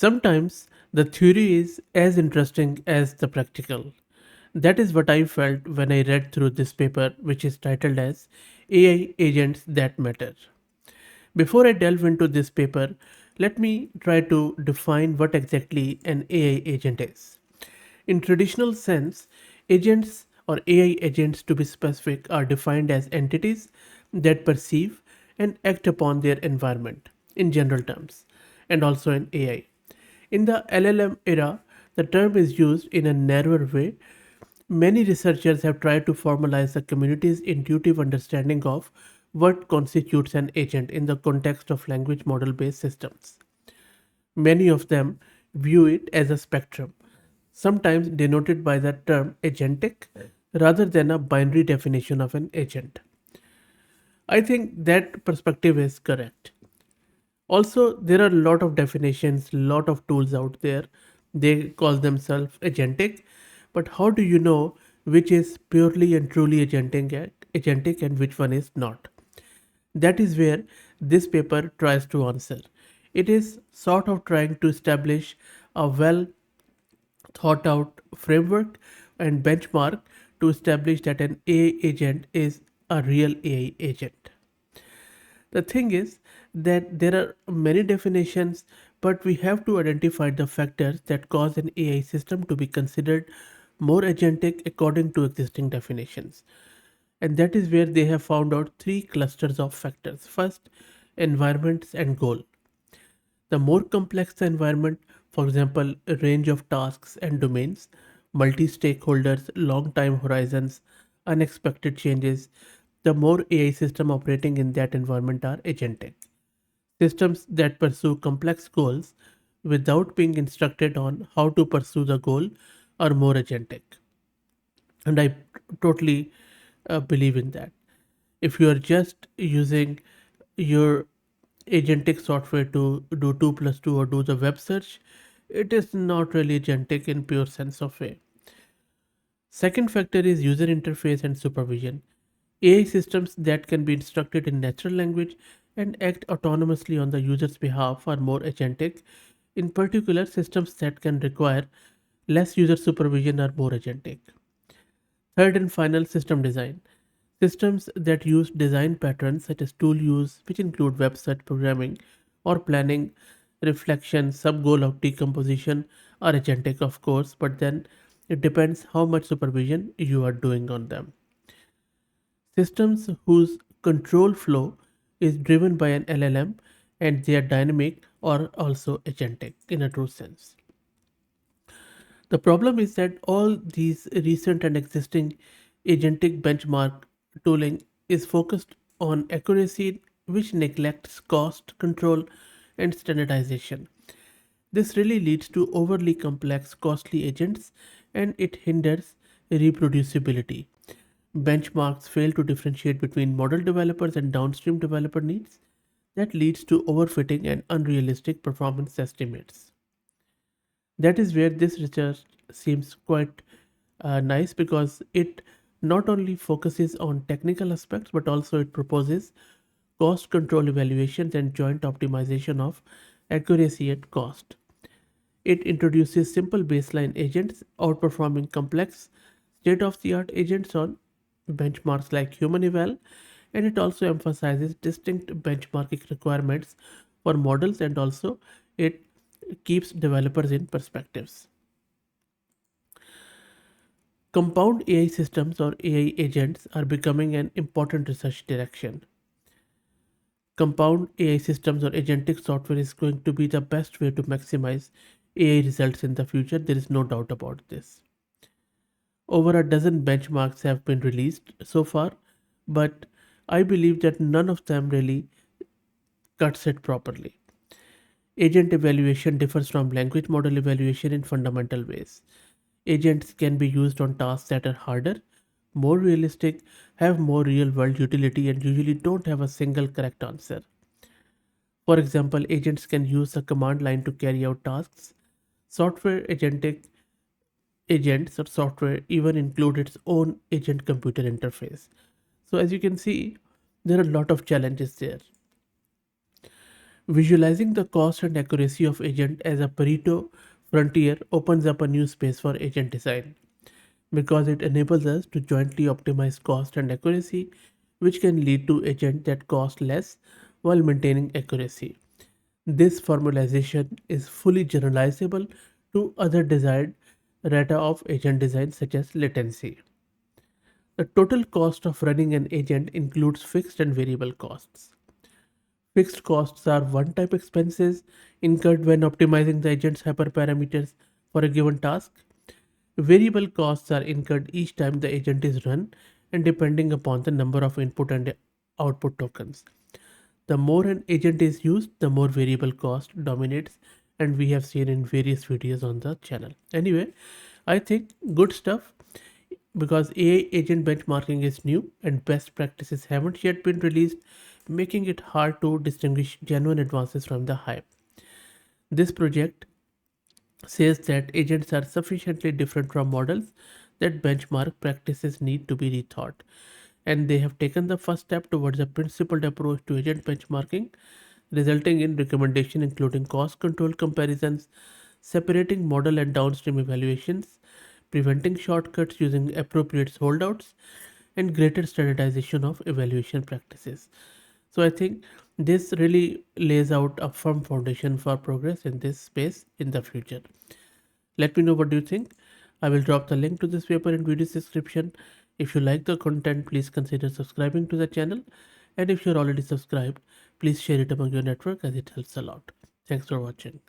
Sometimes the theory is as interesting as the practical. That is what I felt when I read through this paper, which is titled as AI Agents That Matter. Before I delve into this paper, let me try to define what exactly an AI agent is. In traditional sense, agents or AI agents to be specific are defined as entities that perceive and act upon their environment in general terms and also in AI. In the LLM era, the term is used in a narrower way. Many researchers have tried to formalize the community's intuitive understanding of what constitutes an agent in the context of language model based systems. Many of them view it as a spectrum, sometimes denoted by the term agentic rather than a binary definition of an agent. I think that perspective is correct. Also, there are a lot of definitions, lot of tools out there. They call themselves agentic, but how do you know which is purely and truly agentic and which one is not? That is where this paper tries to answer. It is sort of trying to establish a well thought out framework and benchmark to establish that an AI agent is a real AI agent. The thing is that there are many definitions, but we have to identify the factors that cause an AI system to be considered more agentic according to existing definitions. And that is where they have found out three clusters of factors. First, environments and goal. The more complex the environment, for example, a range of tasks and domains, multi stakeholders, long time horizons, unexpected changes, the more AI system operating in that environment are agentic. Systems that pursue complex goals without being instructed on how to pursue the goal are more agentic. And I totally believe in that. If you are just using your agentic software to do 2 plus 2 or do the web search, it is not really agentic in pure sense of way. Second factor is user interface and supervision. AI systems that can be instructed in natural language and act autonomously on the user's behalf are more agentic. In particular, systems that can require less user supervision are more agentic. Third and final, system design. Systems that use design patterns such as tool use, which include website programming or planning, reflection, sub goal of decomposition, are agentic, of course, but then it depends how much supervision you are doing on them. Systems whose control flow is driven by an LLM and they are dynamic or also agentic in a true sense. The problem is that all these recent and existing agentic benchmark tooling is focused on accuracy, which neglects cost control and standardization. This really leads to overly complex, costly agents and it hinders reproducibility. Benchmarks fail to differentiate between model developers and downstream developer needs. That leads to overfitting and unrealistic performance estimates. That is where this research seems quite nice because it not only focuses on technical aspects but also it proposes cost control evaluations and joint optimization of accuracy and cost. It introduces simple baseline agents outperforming complex state of the art agents on benchmarks like human eval, and it also emphasizes distinct benchmarking requirements for models and also it keeps developers in perspectives. Compound AI systems or AI agents are becoming an important research direction. Compound AI systems or agentic software is going to be the best way to maximize AI results in the future. There is no doubt about this. Over a dozen benchmarks have been released so far, but I believe that none of them really cuts it properly. Agent evaluation differs from language model evaluation in fundamental ways. Agents can be used on tasks that are harder, more realistic, have more real world utility, and usually don't have a single correct answer. For example, agents can use a command line to carry out tasks. Software agentic agents or software even include its own agent computer interface. So as you can see, there are a lot of challenges there. Visualizing the cost and accuracy of agent as a Pareto frontier opens up a new space for agent design because it enables us to jointly optimize cost and accuracy, which can lead to agents that cost less while maintaining accuracy. This formalization is fully generalizable to other desired rata of agent design such as latency. The total cost of running an agent includes fixed and variable costs. Fixed costs are one-time expenses incurred when optimizing the agent's hyperparameters for a given task. Variable costs are incurred each time the agent is run and depending upon the number of input and output tokens. The more an agent is used, the more variable cost dominates, and we have seen in various videos on the channel. Anyway, I think good stuff because AI agent benchmarking is new and best practices haven't yet been released, making it hard to distinguish genuine advances from the hype. This project says that agents are sufficiently different from models that benchmark practices need to be rethought. And they have taken the first step towards a principled approach to agent benchmarking, resulting in recommendation including cost control comparisons, separating model and downstream evaluations, preventing shortcuts using appropriate holdouts, and greater standardization of evaluation practices. So I think this really lays out a firm foundation for progress in this space in the future. Let me know what do you think. I will drop the link to this paper in video description. If you like the content, please consider subscribing to the channel. And if you're already subscribed, please share it among your network as it helps a lot. Thanks for watching.